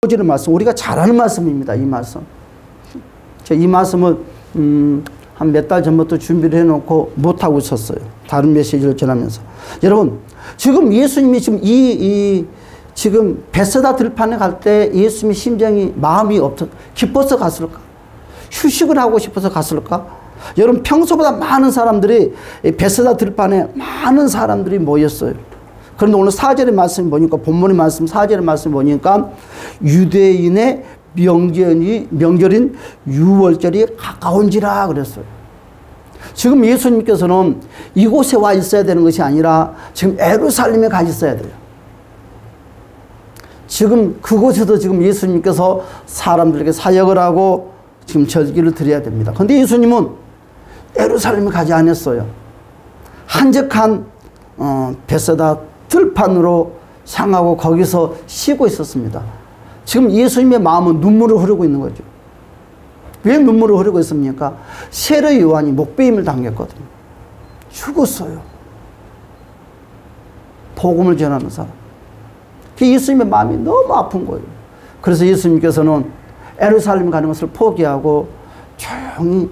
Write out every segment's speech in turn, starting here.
지는 말씀, 우리가 잘 아는 말씀입니다. 이 말씀. 이 말씀을 한 몇 달 전부터 준비를 해놓고 못하고 있었어요. 다른 메시지를 전하면서. 여러분, 지금 예수님이 지금 베세다 들판에 갈 때 예수님의 심정이 마음이 기뻐서 갔을까? 휴식을 하고 싶어서 갔을까? 여러분, 평소보다 많은 사람들이 베세다 들판에 많은 사람들이 모였어요. 그런데 오늘 4절의 말씀이 보니까, 본문의 말씀 4절의 말씀이 보니까 유대인의 명절인 유월절이 가까운지라 그랬어요. 지금 예수님께서는 이곳에 와 있어야 되는 것이 아니라 지금 예루살렘에 가 있어야 돼요. 지금 그곳에서 지금 예수님께서 사람들에게 사역을 하고 지금 절기를 드려야 됩니다. 그런데 예수님은 예루살렘에 가지 않았어요. 한적한 베세다 들판으로 향하고 거기서 쉬고 있었습니다. 지금 예수님의 마음은 눈물을 흐르고 있는 거죠. 왜 눈물을 흐르고 있습니까? 세례 요한이 목배임을 당했거든요. 죽었어요. 복음을 전하는 사람. 예수님의 마음이 너무 아픈 거예요. 그래서 예수님께서는 예루살렘 가는 것을 포기하고 조용히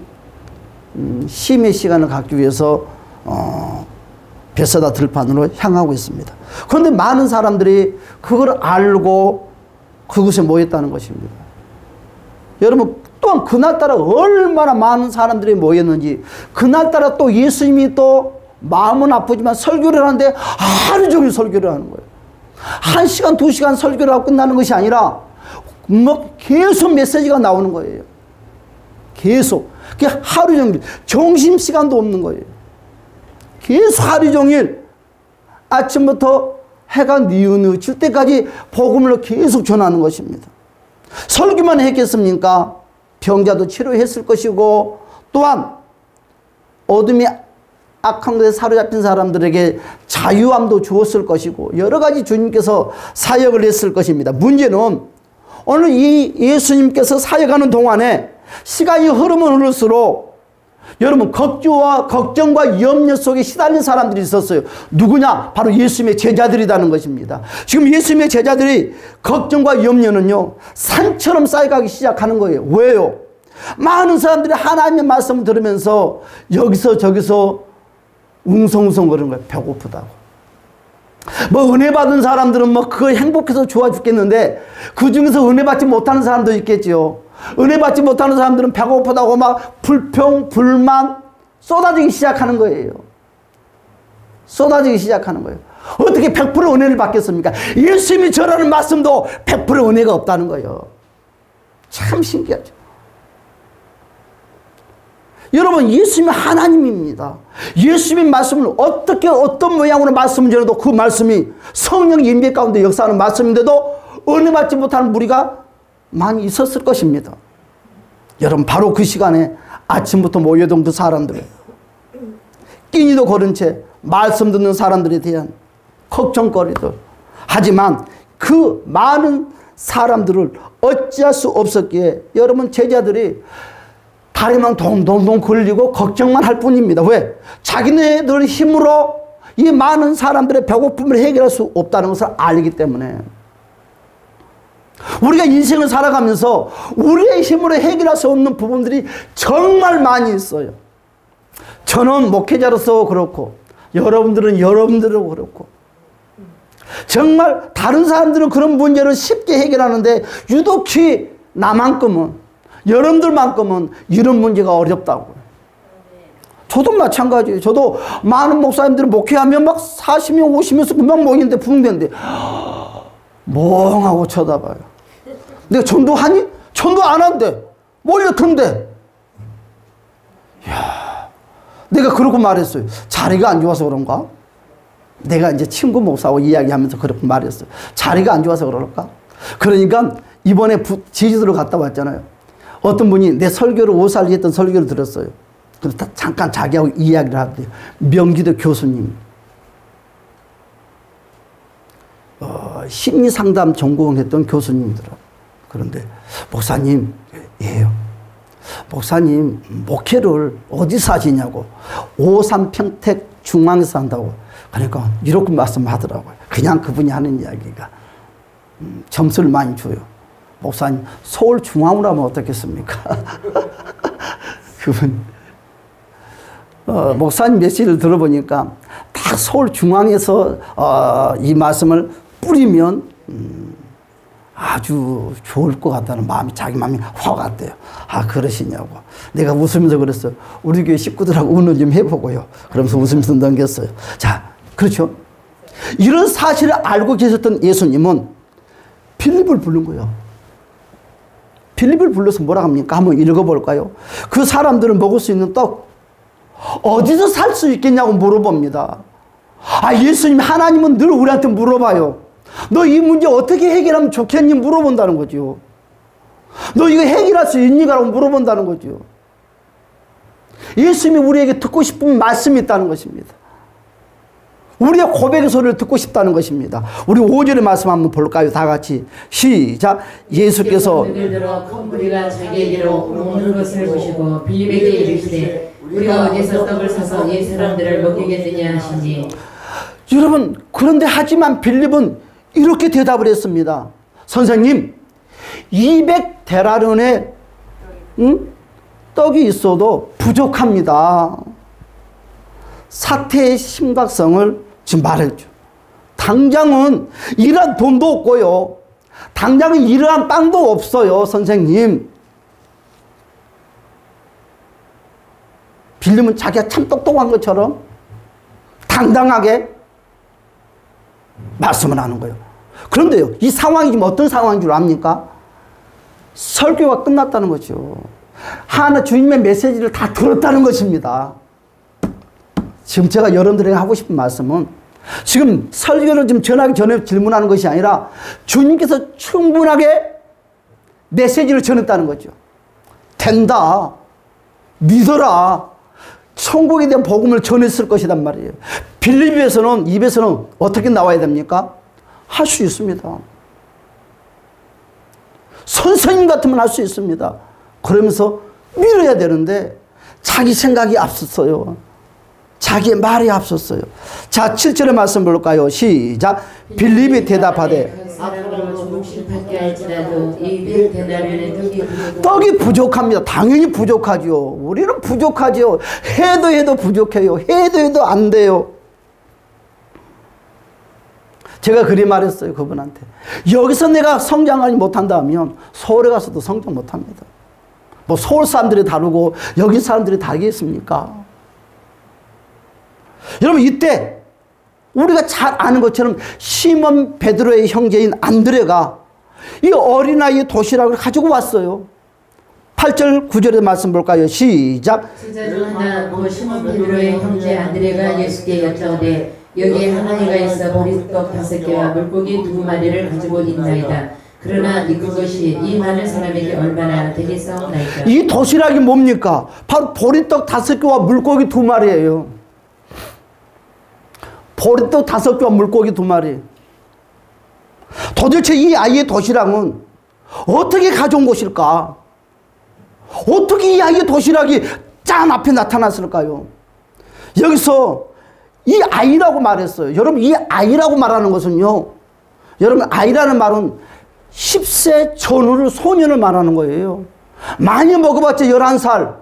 쉼의 시간을 갖기 위해서 베세다 들판으로 향하고 있습니다. 그런데 많은 사람들이 그걸 알고 그곳에 모였다는 것입니다. 여러분, 또한 그날따라 얼마나 많은 사람들이 모였는지, 그날따라 또 예수님이 또 마음은 아프지만 설교를 하는데 하루 종일 설교를 하는 거예요. 1시간, 2시간 설교를 하고 끝나는 것이 아니라 계속 메시지가 나오는 거예요. 계속. 그게 하루 종일 점심시간도 없는 거예요. 계속 하루 종일 아침부터 해가 뉘우칠 때까지 복음을 계속 전하는 것입니다. 설교만 했겠습니까? 병자도 치료했을 것이고, 또한 어둠이 악한 것에 사로잡힌 사람들에게 자유함도 주었을 것이고, 여러 가지 주님께서 사역을 했을 것입니다. 문제는 오늘 이 예수님께서 사역하는 동안에 시간이 흐르면 흐를수록 여러분, 걱정과 염려 속에 시달린 사람들이 있었어요. 누구냐? 바로 예수님의 제자들이라는 것입니다. 지금 예수님의 제자들이 걱정과 염려는요, 산처럼 쌓여가기 시작하는 거예요. 왜요? 많은 사람들이 하나님의 말씀을 들으면서 여기서 저기서 웅성웅성 거리는 거예요. 배고프다고. 은혜 받은 사람들은 그거 행복해서 좋아 죽겠는데, 그 중에서 은혜 받지 못하는 사람도 있겠죠. 은혜 받지 못하는 사람들은 배고프다고 불평, 불만 쏟아지기 시작하는 거예요. 쏟아지기 시작하는 거예요. 어떻게 100% 은혜를 받겠습니까? 예수님이 전하는 말씀도 100% 은혜가 없다는 거예요. 참 신기하죠. 여러분, 예수님이 하나님입니다. 예수님의 말씀을 어떤 모양으로 말씀을 전해도 그 말씀이 성령 임재 가운데 역사하는 말씀인데도 은혜 받지 못하는 무리가 많이 있었을 것입니다. 여러분, 바로 그 시간에 아침부터 모여든 그 사람들, 끼니도 거른 채 말씀 듣는 사람들에 대한 걱정거리들. 하지만 그 많은 사람들을 어찌할 수 없었기에 여러분, 제자들이 다리만 동동동 걸리고 걱정만 할 뿐입니다. 왜? 자기네들 힘으로 이 많은 사람들의 배고픔을 해결할 수 없다는 것을 알기 때문에. 우리가 인생을 살아가면서 우리의 힘으로 해결할 수 없는 부분들이 정말 많이 있어요. 저는 목회자로서 그렇고, 여러분들은 여러분들도 그렇고, 정말 다른 사람들은 그런 문제를 쉽게 해결하는데 유독히 나만큼은, 여러분들만큼은 이런 문제가 어렵다고. 저도 마찬가지예요. 저도 많은 목사님들은 목회하면 40명, 50명씩 금방 모이는데 붕대인데 멍하고 쳐다봐요. 내가 전도하니? 전도 안 한대. 몰렸던데. 이야, 내가 그러고 말했어요. 자리가 안 좋아서 그런가? 내가 이제 친구 목사하고 이야기하면서 그렇게 말했어요. 자리가 안 좋아서 그럴까? 그러니까 이번에 제주도를 갔다 왔잖아요. 어떤 분이 내 설교를 5살 했던 설교를 들었어요. 그래서 잠깐 자기하고 이야기를 하대요. 명지대 교수님. 심리상담 전공했던 교수님이더라고요. 그런데 목사님, 예요. 목사님 목회를 어디서 하시냐고. 오산 평택 중앙에서 한다고. 그러니까 이렇게 말씀하더라고요. 그냥 그분이 하는 이야기가 점수를 많이 줘요. 목사님, 서울 중앙으로 하면 어떻겠습니까? 그분, 목사님 메시지를 들어보니까 딱 서울 중앙에서 이 말씀을 뿌리면 아주 좋을 것 같다는 마음이, 자기 마음이 확 왔대요. 아, 그러시냐고. 내가 웃으면서 그랬어요. 우리 교회 식구들하고 의논 좀 해보고요. 그러면서 웃으면서 넘겼어요. 자, 그렇죠. 이런 사실을 알고 계셨던 예수님은 빌립을 부른 거예요. 빌립을 불러서 뭐라 합니까? 한번 읽어볼까요? 그 사람들은 먹을 수 있는 떡 어디서 살 수 있겠냐고 물어봅니다. 아, 예수님, 하나님은 늘 우리한테 물어봐요. 너 이 문제 어떻게 해결하면 좋겠니? 물어본다는 거죠. 너 이거 해결할 수 있니가? 라고 물어본다는 거죠. 예수님이 우리에게 듣고 싶은 말씀이 있다는 것입니다. 우리의 고백의 소리를 듣고 싶다는 것입니다. 우리 5절의 말씀 한번 볼까요? 다 같이 시작. 예수께서 눈을 들어 큰 무리가 자기에게로 오는 것을 보시고 빌립에게 이르시되 우리가 어디서 떡을 사서 이 사람들을 먹이겠느냐 하시니. 여러분, 그런데 하지만 빌립은 이렇게 대답을 했습니다. 선생님, 200데나리온의 떡이 있어도 부족합니다. 사태의 심각성을 지금 말했죠. 당장은 이러한 돈도 없고요. 당장은 이러한 빵도 없어요, 선생님. 빌립은 자기가 참 똑똑한 것처럼 당당하게 말씀을 하는 거예요. 그런데요, 이 상황이 지금 어떤 상황인 줄 압니까? 설교가 끝났다는 거죠. 하나 주님의 메시지를 다 들었다는 것입니다. 지금 제가 여러분들에게 하고 싶은 말씀은 지금 설교를 좀 전하기 전에 질문하는 것이 아니라 주님께서 충분하게 메시지를 전했다는 거죠. 된다. 믿어라. 천국에 대한 복음을 전했을 것이란 말이에요. 빌립에서는, 입에서는 어떻게 나와야 됩니까? 할 수 있습니다. 선생님 같으면 할 수 있습니다. 그러면서 믿어야 되는데 자기 생각이 앞섰어요. 자기의 말이 앞섰어요. 자, 7절의 말씀 볼까요? 시작. 빌립이 대답하되 떡이 부족합니다. 당연히 부족하죠. 우리는 부족하죠. 해도 부족해요. 해도 안 돼요. 제가 그리 말했어요, 그분한테. 여기서 내가 성장하지 못한다면 서울에 가서도 성장 못합니다. 뭐 서울 사람들이 다르고 여기 사람들이 다르겠습니까? 여러분, 이때 우리가 잘 아는 것처럼 시몬 베드로의 형제인 안드레가 이 어린아이의 도시락을 가지고 왔어요. 8절 9절의 말씀 볼까요? 시작. 제자 중 하나 곧 시몬 베드로의 형제 안드레가 예수께 여짜오되 여기에 하나니가 있어 보리떡 5개와 물고기 2마리를 가지고 있나이다. 그러나 이것이 이 많은 사람에게 얼마나 되겠사옵나이까. 이 도시락이 뭡니까? 바로 보리떡 5개와 물고기 2마리예요. 보리떡 5개와 물고기 2마리. 도대체 이 아이의 도시락은 어떻게 가져온 것일까? 어떻게 이 아이의 도시락이 짠 앞에 나타났을까요? 여기서 이 아이라고 말했어요. 여러분, 이 아이라고 말하는 것은요, 여러분, 아이라는 말은 10세 전후를 소년을 말하는 거예요. 많이 먹어봤자 11살,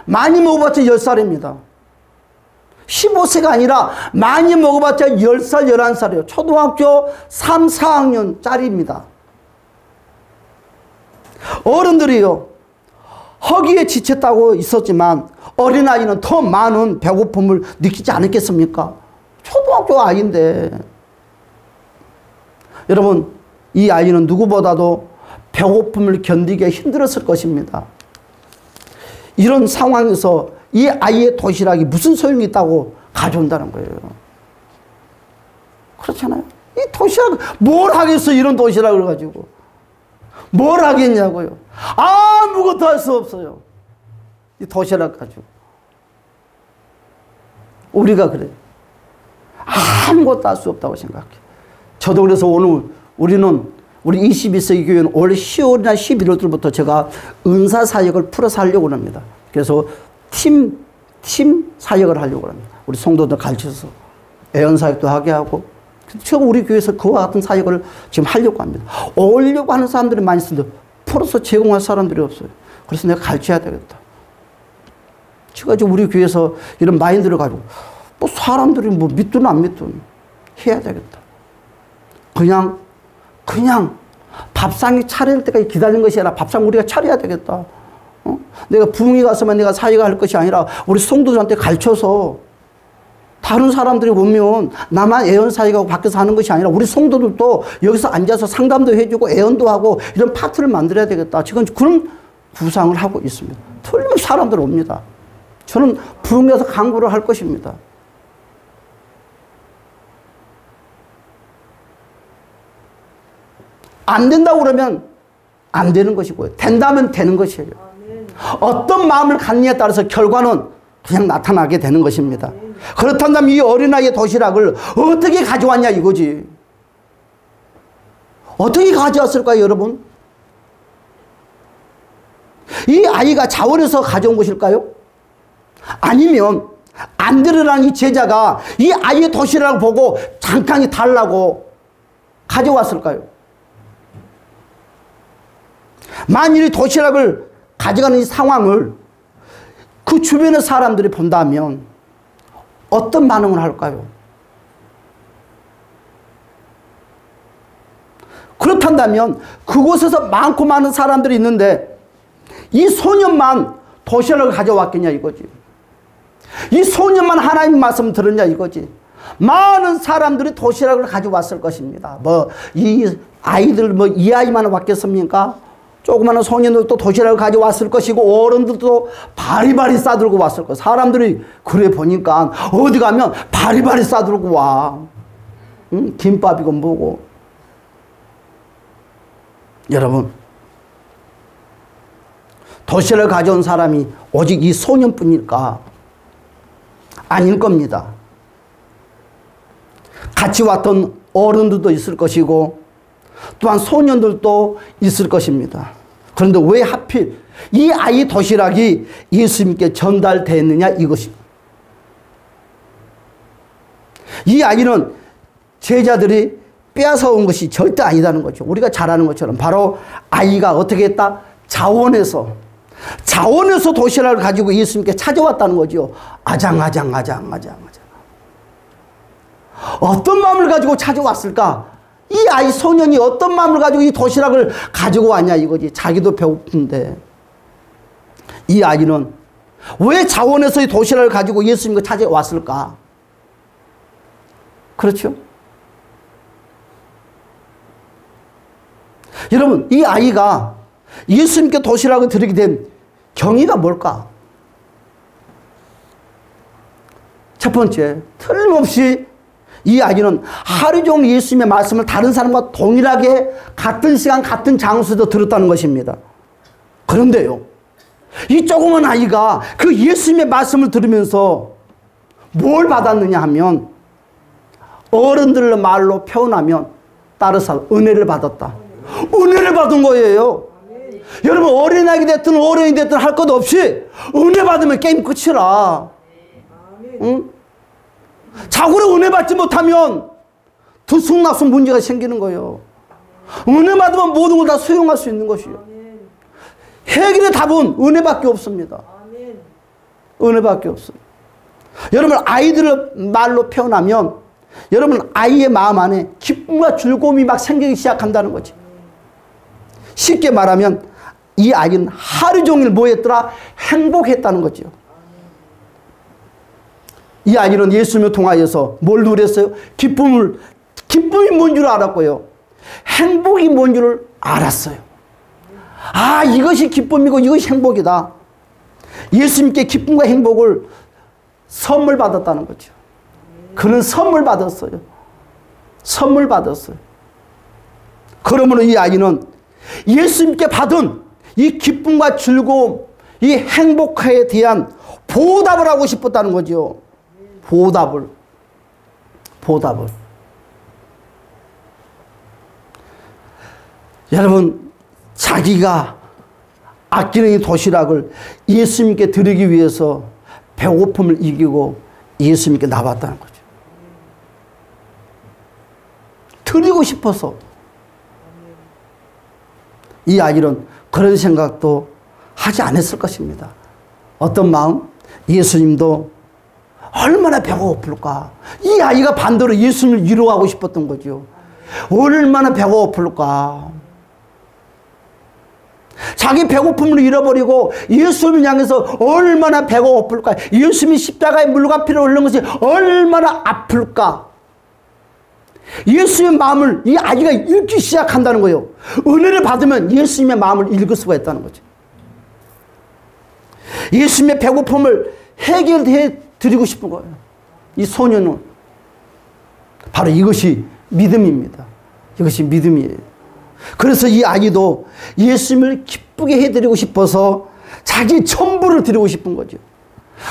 많이 먹어봤자 10살입니다. 15세가 아니라 많이 먹어봤자 10살, 11살이에요. 초등학교 3, 4학년짜리입니다. 어른들이요, 허기에 지쳤다고 있었지만 어린아이는 더 많은 배고픔을 느끼지 않았겠습니까? 초등학교 아이인데. 여러분, 이 아이는 누구보다도 배고픔을 견디기 힘들었을 것입니다. 이런 상황에서 이 아이의 도시락이 무슨 소용이 있다고 가져온다는 거예요. 그렇잖아요. 이 도시락 뭘 하겠어, 이런 도시락을 가지고. 뭘 하겠냐고요. 아무것도 할 수 없어요. 이 도시락 가지고. 우리가 그래요. 아무것도 할 수 없다고 생각해. 저도 그래서 오늘 우리 21세기 교회는 올 10월이나 11월부터 제가 은사 사역을 풀어서 하려고 합니다. 그래서 팀 사역을 하려고 합니다. 우리 성도들 가르쳐서 애연 사역도 하게 하고 제가 우리 교회에서 그와 같은 사역을 지금 하려고 합니다. 오려고 하는 사람들이 많이 있는데 풀어서 제공할 사람들이 없어요. 그래서 내가 가르쳐야 되겠다. 제가 지금 우리 교회에서 이런 마인드를 가지고 뭐 사람들이 뭐 믿든 안 믿든 해야 되겠다. 그냥 밥상이 차릴 때까지 기다리는 것이 아니라 밥상 우리가 차려야 되겠다. 내가 부흥회 가서만 내가 사역할 것이 아니라 우리 성도들한테 가르쳐서 다른 사람들이 보면 나만 애언 사역하고 밖에서 하는 것이 아니라 우리 성도들도 여기서 앉아서 상담도 해주고 애언도 하고 이런 파트를 만들어야 되겠다. 지금 그런 구상을 하고 있습니다. 틀림없이 사람들 옵니다. 저는 부흥회에서 강구를 할 것입니다. 안 된다고 그러면 안 되는 것이고요. 된다면 되는 것이에요. 어떤 마음을 갖느냐에 따라서 결과는 그냥 나타나게 되는 것입니다. 그렇다면 이 어린아이의 도시락을 어떻게 가져왔냐 이거지. 어떻게 가져왔을까요, 여러분? 이 아이가 자원해서 가져온 것일까요? 아니면 안드레라는 이 제자가 이 아이의 도시락을 보고 잠깐 달라고 가져왔을까요? 만일 이 도시락을 가져가는 이 상황을 그 주변의 사람들이 본다면 어떤 반응을 할까요? 그렇다면 그곳에서 많고 많은 사람들이 있는데 이 소년만 도시락을 가져왔겠냐 이거지. 이 소년만 하나님 말씀 들었냐 이거지. 많은 사람들이 도시락을 가져왔을 것입니다. 뭐 이 아이들 뭐 이 아이만 왔겠습니까? 조그마한 소년들도 도시락을 가져왔을 것이고 어른들도 바리바리 싸들고 왔을 것. 사람들이 그래 보니까 어디 가면 바리바리 싸들고 와. 응? 김밥이고 뭐고. 여러분, 도시락을 가져온 사람이 오직 이 소년뿐일까? 아닐 겁니다. 같이 왔던 어른들도 있을 것이고 또한 소년들도 있을 것입니다. 그런데 왜 하필 이 아이 도시락이 예수님께 전달됐느냐 이것입니다. 이 아이는 제자들이 빼앗아온 것이 절대 아니다는 거죠. 우리가 잘 아는 것처럼 바로 아이가 어떻게 했다? 자원해서 도시락을 가지고 예수님께 찾아왔다는 거죠. 아장아장. 어떤 마음을 가지고 찾아왔을까? 이 아이 소년이 어떤 마음을 가지고 이 도시락을 가지고 왔냐 이거지. 자기도 배고픈데. 이 아이는 왜 자원해서 이 도시락을 가지고 예수님께 찾아왔을까? 그렇죠? 여러분, 이 아이가 예수님께 도시락을 드리게 된 경위가 뭘까? 첫 번째, 틀림없이 이 아이는 하루 종일 예수님의 말씀을 다른 사람과 동일하게 같은 시간 같은 장소에서 들었다는 것입니다. 그런데요, 이 조그만 아이가 그 예수님의 말씀을 들으면서 뭘 받았느냐 하면 어른들 말로 표현하면 따라서 은혜를 받았다. 은혜를 받은 거예요. 여러분, 어린아이가 됐든 어른이 됐든 할 것 없이 은혜 받으면 게임 끝이라. 응? 자고로 은혜 받지 못하면 들쑥날쑥 문제가 생기는 거예요. 은혜 받으면 모든 걸 다 수용할 수 있는 것이요. 해결의 답은 은혜밖에 없습니다. 은혜밖에 없어요. 여러분, 아이들을 말로 표현하면 여러분 아이의 마음 안에 기쁨과 즐거움이 막 생기기 시작한다는 거지. 쉽게 말하면 이 아이는 하루 종일 뭐 했더라? 행복했다는 거죠. 이 아이는 예수님을 통하여서 뭘 누렸어요? 기쁨이 뭔 줄 알았고요. 행복이 뭔 줄을 알았어요. 아, 이것이 기쁨이고 이것이 행복이다. 예수님께 기쁨과 행복을 선물 받았다는 거죠. 그는 선물 받았어요. 선물 받았어요. 그러므로 이 아이는 예수님께 받은 이 기쁨과 즐거움, 이 행복에 대한 보답을 하고 싶었다는 거죠. 보답을. 여러분, 자기가 아끼는 이 도시락을 예수님께 드리기 위해서 배고픔을 이기고 예수님께 나왔다는 거죠. 드리고 싶어서 이 아이는 그런 생각도 하지 않았을 것입니다. 어떤 마음? 예수님도 얼마나 배가 고플까. 이 아이가 반대로 예수님을 위로하고 싶었던 거죠. 얼마나 배가 고플까. 자기 배고픔을 잃어버리고 예수님을 향해서 얼마나 배가 고플까. 예수님이 십자가에 물과 피를 흘린 것이 얼마나 아플까. 예수님의 마음을 이 아이가 읽기 시작한다는 거예요. 은혜를 받으면 예수님의 마음을 읽을 수가 있다는 거죠. 예수님의 배고픔을 해결해 드리고 싶은 거예요. 이 소년은 바로 이것이 믿음입니다. 이것이 믿음이에요. 그래서 이 아이도 예수님을 기쁘게 해드리고 싶어서 자기 전부를 드리고 싶은 거죠.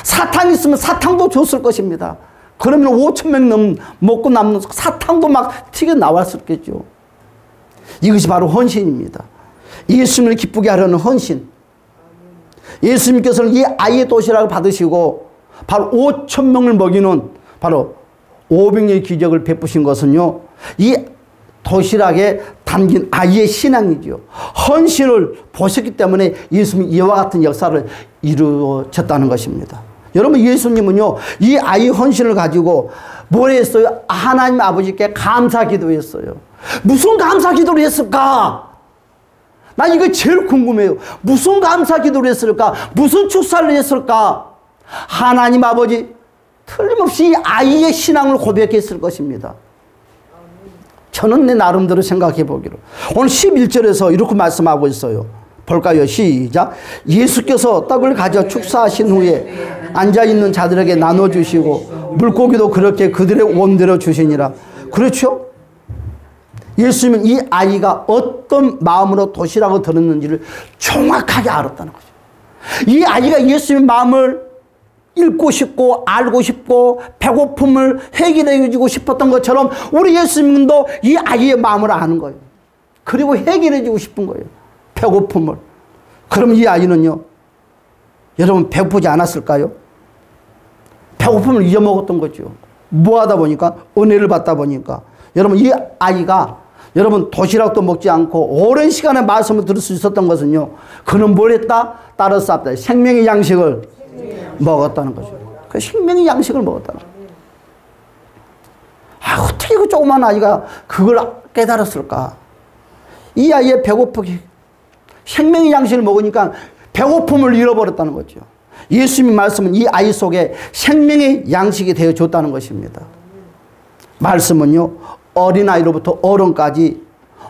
사탕이 있으면 사탕도 줬을 것입니다. 그러면 5,000명 먹고 남는 사탕도 막 튀겨 나왔었겠죠. 이것이 바로 헌신입니다. 예수님을 기쁘게 하려는 헌신. 예수님께서는 이 아이의 도시락을 받으시고 바로 5,000명을 먹이는 바로 500년의 기적을 베푸신 것은요, 이 도시락에 담긴 아이의 신앙이죠. 헌신을 보셨기 때문에 예수님이 이와 같은 역사를 이루어졌다는 것입니다. 여러분, 예수님은요, 이 아이의 헌신을 가지고 뭘 했어요? 하나님 아버지께 감사 기도했어요. 무슨 감사 기도를 했을까? 나 이거 제일 궁금해요. 무슨 감사 기도를 했을까? 무슨 축사를 했을까? 하나님 아버지, 틀림없이 아이의 신앙을 고백했을 것입니다. 저는 내 나름대로 생각해 보기로. 오늘 11절에서 이렇게 말씀하고 있어요. 볼까요? 시작. 예수께서 떡을 가져 축사하신 후에 앉아있는 자들에게 나눠주시고 물고기도 그렇게 그들의 원대로 주시니라. 그렇죠? 예수님은 이 아이가 어떤 마음으로 도시락을 들었는지를 정확하게 알았다는 거죠. 이 아이가 예수님의 마음을 읽고 싶고 알고 싶고 배고픔을 해결해 주고 싶었던 것처럼 우리 예수님도 이 아이의 마음을 아는 거예요. 그리고 해결해 주고 싶은 거예요. 배고픔을. 그럼 이 아이는요, 여러분 배고프지 않았을까요? 배고픔을 잊어먹었던 거죠. 뭐 하다 보니까? 은혜를 받다 보니까. 여러분, 이 아이가 여러분 도시락도 먹지 않고 오랜 시간에 말씀을 들을 수 있었던 것은요, 그는 뭘 했다? 따라서 생명의 양식을 먹었다는 거죠. 그 생명의 양식을 먹었다는 거죠. 아, 어떻게 그 조그만 아이가 그걸 깨달았을까? 이 아이의 배고프기, 생명의 양식을 먹으니까 배고픔을 잃어버렸다는 거죠. 예수님의 말씀은 이 아이 속에 생명의 양식이 되어줬다는 것입니다. 말씀은요, 어린아이로부터 어른까지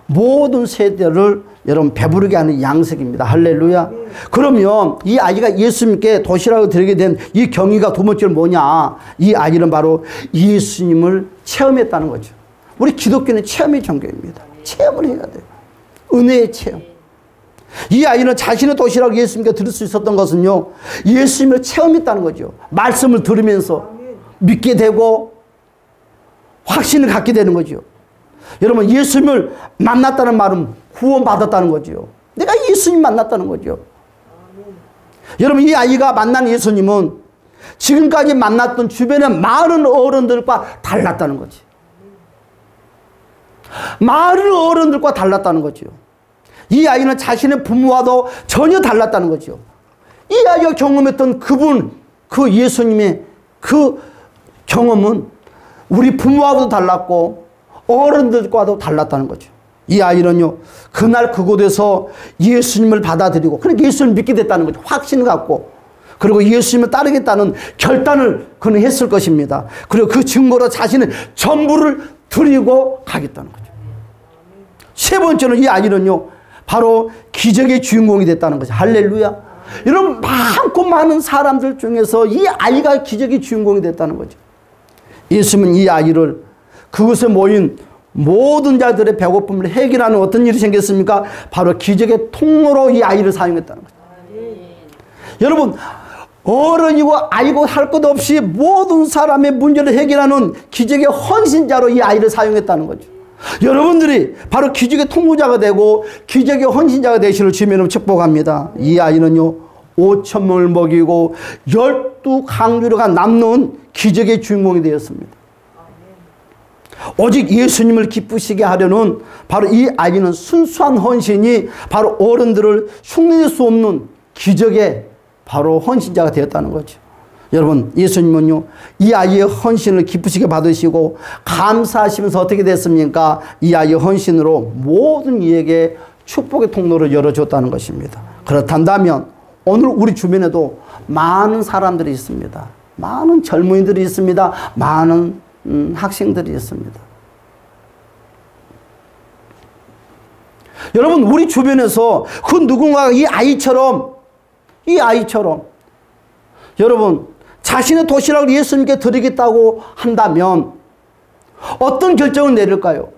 모든 세대를 여러분 배부르게 하는 양식입니다. 할렐루야. 그러면 이 아이가 예수님께 도시락을 드리게 된 이 경위가 두 번째는 뭐냐? 이 아이는 바로 예수님을 체험했다는 거죠. 우리 기독교는 체험의 종교입니다. 체험을 해야 돼요. 은혜의 체험. 이 아이는 자신의 도시락을 예수님께 드릴 수 있었던 것은요, 예수님을 체험했다는 거죠. 말씀을 들으면서 믿게 되고 확신을 갖게 되는 거죠. 여러분, 예수님을 만났다는 말은 구원받았다는 거죠. 내가 예수님 만났다는 거죠. 여러분, 이 아이가 만난 예수님은 지금까지 만났던 주변의 많은 어른들과 달랐다는 거지. 많은 어른들과 달랐다는 거죠. 이 아이는 자신의 부모와도 전혀 달랐다는 거죠. 이 아이가 경험했던 그 예수님의 그 경험은 우리 부모와도 달랐고 어른들과도 달랐다는 거죠. 이 아이는요, 그날 그곳에서 예수님을 받아들이고, 그러니까 예수님을 믿게 됐다는 거죠. 확신을 갖고, 그리고 예수님을 따르겠다는 결단을 그는 했을 것입니다. 그리고 그 증거로 자신의 전부를 드리고 가겠다는 거죠. 세 번째는 이 아이는요, 바로 기적의 주인공이 됐다는 거죠. 할렐루야. 이런 많고 많은 사람들 중에서 이 아이가 기적의 주인공이 됐다는 거죠. 예수님은 이 아이를 그곳에 모인 모든 자들의 배고픔을 해결하는 어떤 일이 생겼습니까? 바로 기적의 통로로 이 아이를 사용했다는 거죠. 여러분, 어른이고 아이고 할 것 없이 모든 사람의 문제를 해결하는 기적의 헌신자로 이 아이를 사용했다는 거죠. 여러분들이 바로 기적의 통로자가 되고 기적의 헌신자가 되시를 주님으로 축복합니다. 이 아이는요, 5,000명을 먹이고 12강주로가 남는 기적의 주인공이 되었습니다. 오직 예수님을 기쁘시게 하려는 바로 이 아이는 순수한 헌신이 바로 어른들을 흉내낼 수 없는 기적의 바로 헌신자가 되었다는 거죠. 여러분, 예수님은요, 이 아이의 헌신을 기쁘시게 받으시고 감사하시면서 어떻게 됐습니까? 이 아이의 헌신으로 모든 이에게 축복의 통로를 열어줬다는 것입니다. 그렇단다면 오늘 우리 주변에도 많은 사람들이 있습니다. 많은 젊은이들이 있습니다. 많은 학생들이 있습니다. 여러분, 우리 주변에서 그 누군가가 이 아이처럼 여러분 자신의 도시락을 예수님께 드리겠다고 한다면 어떤 결정을 내릴까요?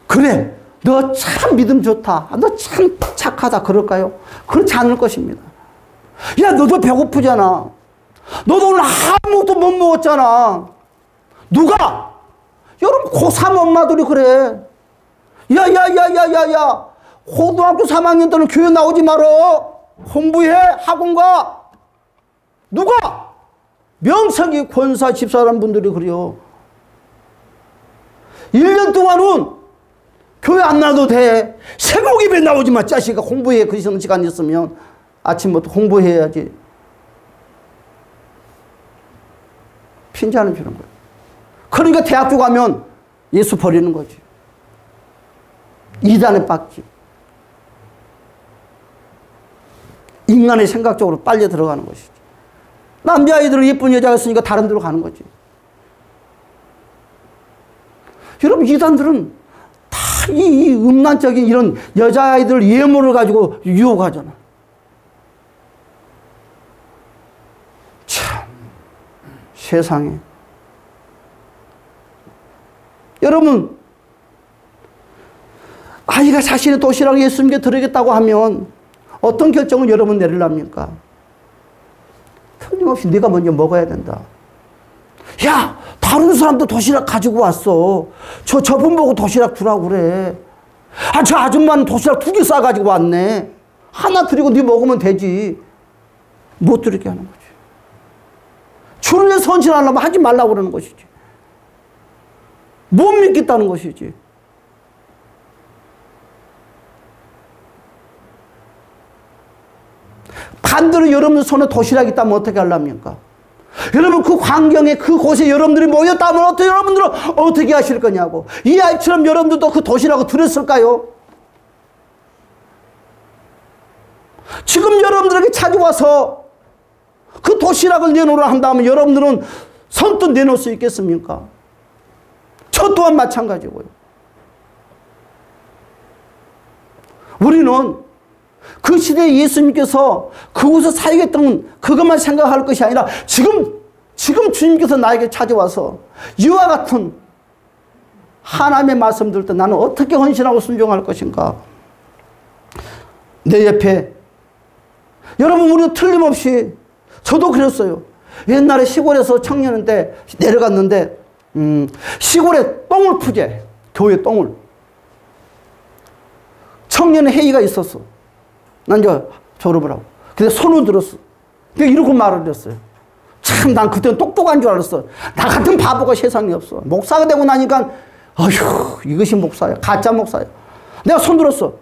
그래 너 참 믿음 좋다, 너 참 착하다, 그럴까요? 그렇지 않을 것입니다. 야, 너도 배고프잖아, 너도 오늘 아무것도 못 먹었잖아. 누가? 여러분, 고3 엄마들이 그래. 야, 고등학교 3학년 때는 교회 나오지 말어. 공부해, 학원 가. 누가? 명석이 권사 집사람 분들이 그래요. 1년 동안은 교회 안 나와도 돼. 새벽 예배 나오지 마, 자식아. 공부해. 그 시간 있으면 아침부터 공부해야지. 핀잔을 주는 거예요. 그러니까 대학교 가면 예수 버리는 거지. 이단에 빠지. 인간의 생각적으로 빨려 들어가는 것이지. 남자아이들은 예쁜 여자가 있으니까 다른 데로 가는 거지. 여러분, 이단들은 다 이 음란적인 이런 여자아이들 예물을 가지고 유혹하잖아. 참, 세상에. 여러분, 아이가 자신의 도시락을 예수님께 드리겠다고 하면 어떤 결정을 여러분 내리랍니까? 틀림없이 네가 먼저 먹어야 된다. 야, 다른 사람도 도시락 가지고 왔어. 저분 보고 도시락 주라고 그래. 아, 저 아줌마는 도시락 2개 싸가지고 왔네. 하나 드리고 네 먹으면 되지. 못 드리게 하는 거지. 주를 위해 헌신하려면 하지 말라고 그러는 것이지. 못 믿겠다는 것이지. 반대로 여러분 손에 도시락이 있다면 어떻게 하렵니까? 여러분, 그 광경에 그곳에 여러분들이 모였다면 어떻게, 여러분들은 어떻게 하실 거냐고. 이 아이처럼 여러분들도 그 도시락을 드렸을까요? 지금 여러분들에게 찾아와서 그 도시락을 내놓으라 한다면 여러분들은 선뜻 내놓을 수 있겠습니까? 저 또한 마찬가지고요. 우리는 그 시대에 예수님께서 그곳에 살겠다는 그것만 생각할 것이 아니라 지금 주님께서 나에게 찾아와서 이와 같은 하나님의 말씀 들을 때 나는 어떻게 헌신하고 순종할 것인가. 내 옆에 여러분, 우리는 틀림없이, 저도 그랬어요. 옛날에 시골에서 청년인 때 내려갔는데 시골에 똥을 푸재, 교회 똥을. 청년의 회의가 있었어. 난 이제 졸업을 하고. 근데 손을 들었어. 이러고 말을 했어요. 참, 난 그때는 똑똑한 줄 알았어. 나 같은 바보가 세상에 없어. 목사가 되고 나니까, 어휴, 이것이 목사야. 가짜 목사야. 내가 손 들었어.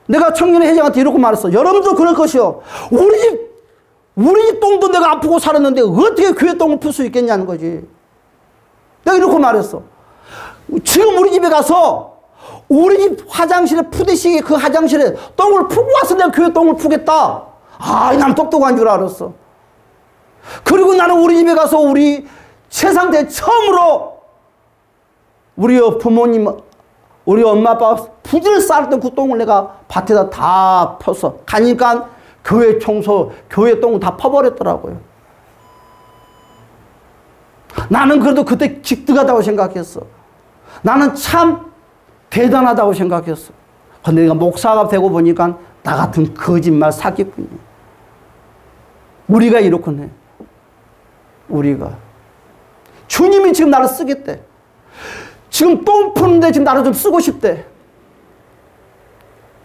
내가 청년의 회장한테 이러고 말했어. 여러분도 그럴 것이요. 우리 집 똥도 내가 아프고 살았는데 어떻게 교회 똥을 풀 수 있겠냐는 거지. 내가 이러고 말했어. 지금 우리 집에 가서 우리 집 화장실에 푸듯이 그 화장실에 똥을 푸고 와서 내가 교회 똥을 푸겠다. 아, 난 똑똑한 줄 알았어. 그리고 나는 우리 집에 가서 우리 세상 때 처음으로 우리 부모님, 우리 엄마 아빠 부지를 쌀던 그 똥을 내가 밭에다 다 폈어. 가니까 교회 청소, 교회 똥을 다 퍼버렸더라고요. 나는 그래도 그때 직득하다고 생각했어. 나는 참 대단하다고 생각했어. 근데 내가 목사가 되고 보니까 나 같은 거짓말 사기꾼이야. 우리가 이렇군 해. 우리가. 주님이 지금 나를 쓰겠대. 지금 똥 푸는데 지금 나를 좀 쓰고 싶대.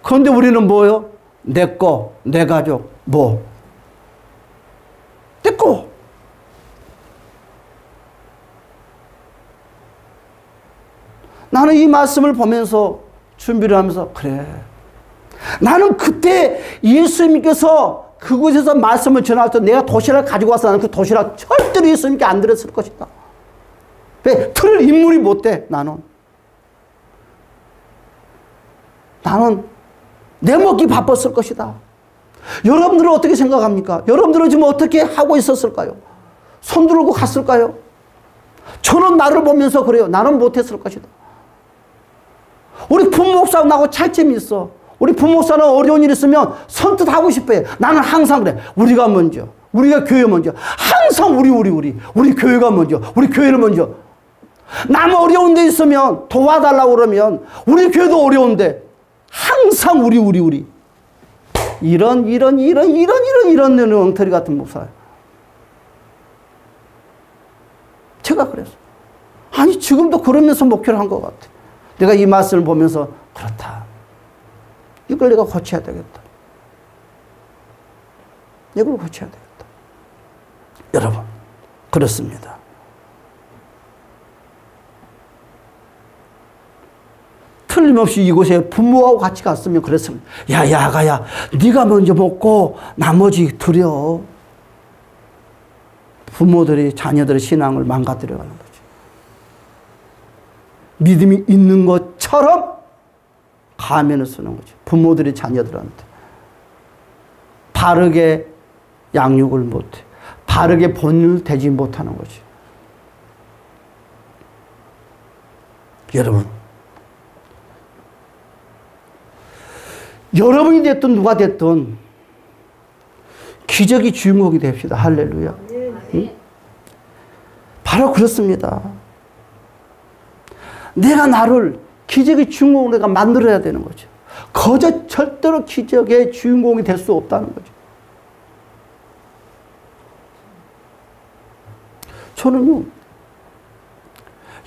그런데 우리는 뭐요? 내 거, 내 가족, 뭐? 내 거. 나는 이 말씀을 보면서 준비를 하면서 그래. 나는 그때 예수님께서 그곳에서 말씀을 전할 때 내가 도시락을 가지고 와서 나는 그 도시락 절대로 예수님께 안 드렸을 것이다. 왜? 틀을 인물이 못 돼, 나는. 나는 내 먹기 바빴을 것이다. 여러분들은 어떻게 생각합니까? 여러분들은 지금 어떻게 하고 있었을까요? 손 들고 갔을까요? 저는 나를 보면서 그래요. 나는 못했을 것이다. 우리 부모 목사하고 나하고 차이점이 있어. 우리 부모 목사는 어려운 일 있으면 선뜻 하고 싶어요. 나는 항상 그래. 우리가 먼저. 우리가 교회 먼저. 항상 우리 교회가 먼저. 우리 교회를 먼저. 남 어려운 데 있으면 도와달라고 그러면 우리 교회도 어려운데 항상 우리. 이런 엉터리 같은 목사예요. 제가 그랬어. 아니 지금도 그러면서 목회를 한 것 같아. 내가 이 말씀을 보면서 그렇다. 이걸 내가 고쳐야 되겠다. 이걸 고쳐야 되겠다. 여러분 그렇습니다. 틀림없이 이곳에 부모하고 같이 갔으면 그랬습니다. 야 야가야 네가 먼저 먹고 나머지 드려. 부모들이 자녀들의 신앙을 망가뜨려가는 거지. 믿음이 있는 것처럼 가면을 쓰는 거지. 부모들이 자녀들한테. 바르게 양육을 못해. 바르게 본을 대지 못하는 거지. 여러분이 됐든 누가 됐든 기적의 주인공이 됩시다. 할렐루야. 응? 바로 그렇습니다. 내가 나를 기적의 주인공으로 내가 만들어야 되는 거죠. 거저 절대로 기적의 주인공이 될 수 없다는 거죠. 저는요,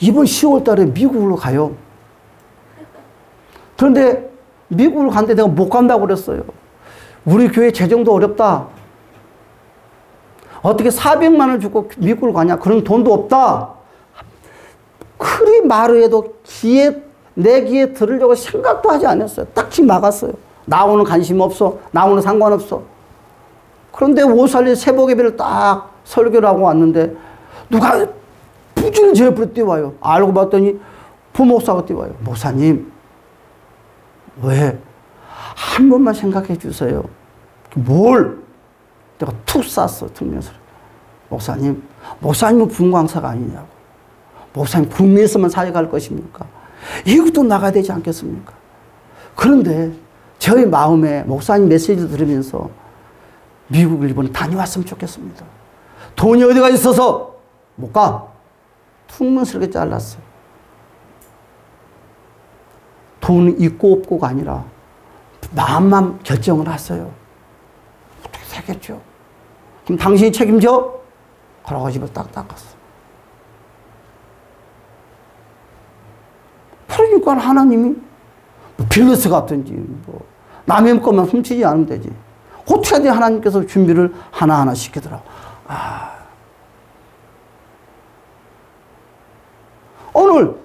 이번 10월 달에 미국으로 가요. 그런데 미국을 갔는데 내가 못 간다고 그랬어요. 우리 교회 재정도 어렵다. 어떻게 400만 원 주고 미국을 가냐? 그런 돈도 없다. 그리 말을 해도 내 귀에 들으려고 생각도 하지 않았어요. 딱히 막았어요. 나오는 관심 없어. 나오는 상관없어. 그런데 오살리 새벽예배를 딱 설교를 하고 왔는데 누가 부지런히 제 옆으로 뛰어와요. 알고 봤더니 부목사가 뛰어와요. 목사님 왜? 한 번만 생각해 주세요. 뭘? 내가 툭 쐈어. 퉁면서. 목사님은 분광사가 아니냐고. 목사님 국내에서만 사역할 것입니까? 이것도 나가야 되지 않겠습니까? 그런데 저의 마음에 목사님 메시지를 들으면서 미국, 일본에 다녀왔으면 좋겠습니다. 돈이 어디가 있어서 못 가. 퉁문스럽게 잘랐어요. 돈이 있고 없고가 아니라 마음만 결정을 하세요. 어떻게 되겠죠? 그럼 당신이 책임져? 그러고 집을 딱 닦았어. 그러니까 하나님이 빌레스 같은지 남의 것만 훔치지 않으면 되지. 어떻게 해야 하나님께서 준비를 하나하나 시키더라고. 오늘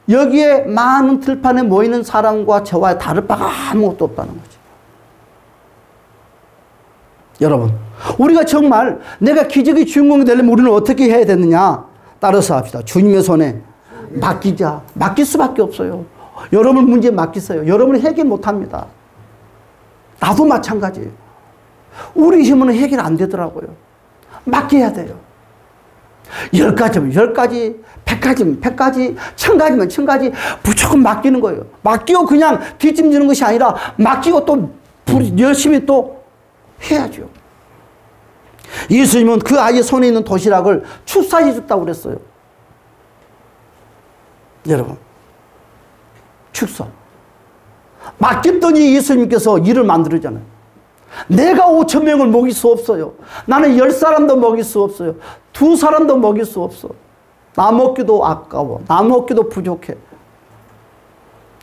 여기에 많은 들판에 모이는 사람과 저와 다를 바가 아무것도 없다는 거지. 여러분, 우리가 정말 내가 기적의 주인공이 되려면 우리는 어떻게 해야 되느냐? 따라서 합시다. 주님의 손에 맡기자. 맡길 수밖에 없어요. 여러분 문제 맡기세요. 여러분은 해결 못합니다. 나도 마찬가지예요. 우리 힘으로는 해결 안 되더라고요. 맡겨야 돼요. 10가지면 10가지, 100가지면 100가지, 1000가지면 1000가지 무조건 맡기는 거예요. 맡기고 그냥 뒷짐지는 것이 아니라 맡기고 또 열심히 또 해야죠. 예수님은 그 아이의 손에 있는 도시락을 축사해 줬다고 그랬어요. 여러분, 축사. 맡겼더니 예수님께서 일을 만들었잖아요. 내가 5,000명을 먹일 수 없어요. 나는 10사람도 먹일 수 없어요. 2사람도 먹일 수 없어. 나 먹기도 아까워. 나 먹기도 부족해.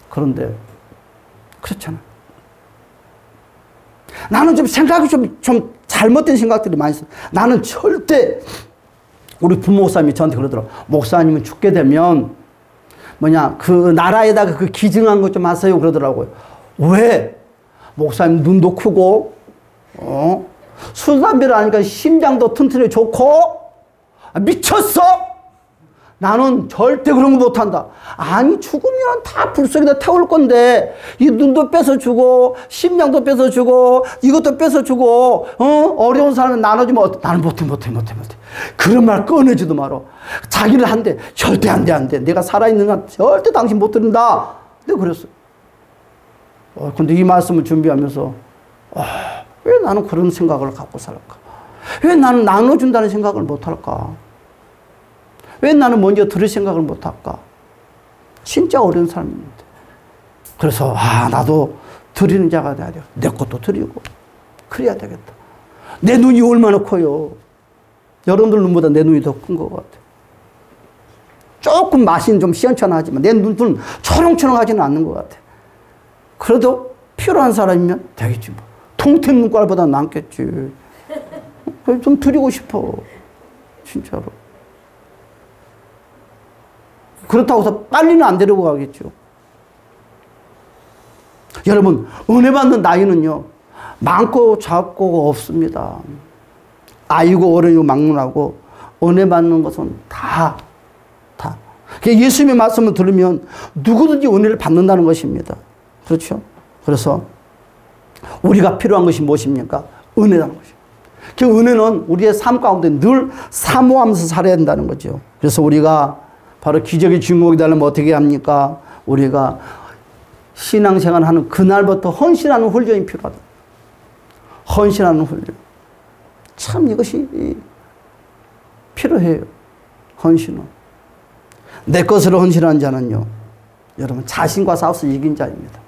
그런데 그렇잖아. 나는 좀 생각이 좀 잘못된 생각들이 많이 있어. 나는 절대, 우리 부목사님이 저한테 그러더라고. 목사님은 죽게 되면 그 나라에다가 그 기증한 것 좀 하세요 그러더라고요. 왜? 목사님 눈도 크고 술 담배를 하니까 심장도 튼튼해 좋고 미쳤어? 나는 절대 그런 거 못한다. 아니 죽으면 다 불속에다 태울 건데 이 눈도 뺏어주고 심장도 뺏어주고 이것도 뺏어주고 어려운 사람은 나눠주면 나는 못해. 그런 말 꺼내지도 마라. 자기를 한대. 절대 안 돼. 내가 살아있는 한 절대 당신 못 들은다. 내가 그랬어요. 근데 이 말씀을 준비하면서 왜 나는 그런 생각을 갖고 살까? 왜 나는 나눠준다는 생각을 못할까? 왜 나는 먼저 들을 생각을 못할까? 진짜 어려운 삶입니다. 그래서 나도 드리는 자가 돼야 돼요. 내 것도 드리고 그래야 되겠다. 내 눈이 얼마나 커요. 여러분들 눈보다 내 눈이 더 큰 것 같아요. 조금 맛이 좀 시원찮하지만 내 눈은 초롱초롱하지는 않는 것 같아요. 그래도 필요한 사람이면 되겠지 뭐. 통天눈깔보다 낫겠지. 좀 드리고 싶어. 진짜로. 그렇다고 해서 빨리는 안 데리고 가겠죠. 여러분, 은혜 받는 나이는요, 많고 작고 없습니다. 아이고, 어른이고, 막론하고, 은혜 받는 것은 다. 예수님의 말씀을 들으면 누구든지 은혜를 받는다는 것입니다. 그렇죠? 그래서 우리가 필요한 것이 무엇입니까? 은혜라는 것이죠. 그 은혜는 우리의 삶 가운데 늘 사모하면서 살아야 된다는 거죠. 그래서 우리가 바로 기적의 주인공이 되려면 어떻게 합니까? 우리가 신앙생활 하는 그날부터 헌신하는 훈련이 필요하다. 헌신하는 훈련. 참 이것이 필요해요. 헌신은. 내 것으로 헌신한 자는요, 여러분 자신과 싸워서 이긴 자입니다.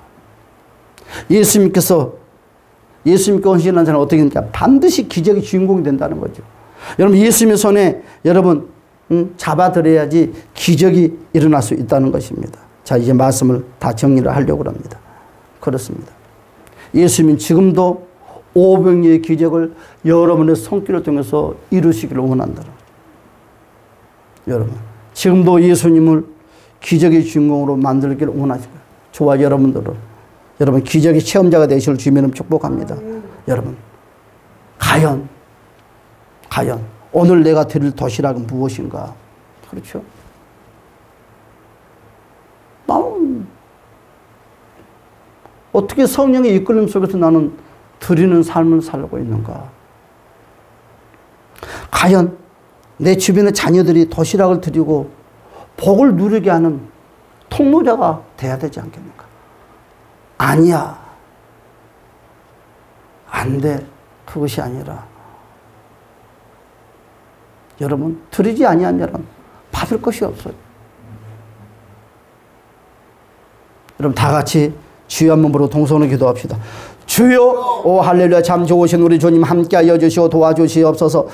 예수님께 헌신한 자는 어떻게 됩니까? 반드시 기적의 주인공이 된다는 거죠. 여러분 예수님의 손에 여러분 잡아들여야지 기적이 일어날 수 있다는 것입니다. 자, 이제 말씀을 다 정리를 하려고 합니다. 그렇습니다. 예수님은 지금도 오병이의 기적을 여러분의 손길을 통해서 이루시기를 원한다. 여러분, 지금도 예수님을 기적의 주인공으로 만들기를 원하시고, 저와 여러분들은 여러분 기적의 체험자가 되실 주님을 축복합니다. 여러분, 과연 오늘 내가 드릴 도시락은 무엇인가? 그렇죠? 나는 어떻게 성령의 이끌림 속에서 나는 드리는 삶을 살고 있는가? 과연 내 주변의 자녀들이 도시락을 드리고 복을 누리게 하는 통로자가 돼야 되지 않겠는가? 아니야. 안 돼. 그것이 아니라 여러분, 드리지 아니한 자는 받을 것이 없어요. 여러분 다 같이 주여 한 몸으로 동성으로 기도합시다. 주여, 오 할렐루야, 참 좋으신 우리 주님 함께하여 주시고 도와주시옵소서.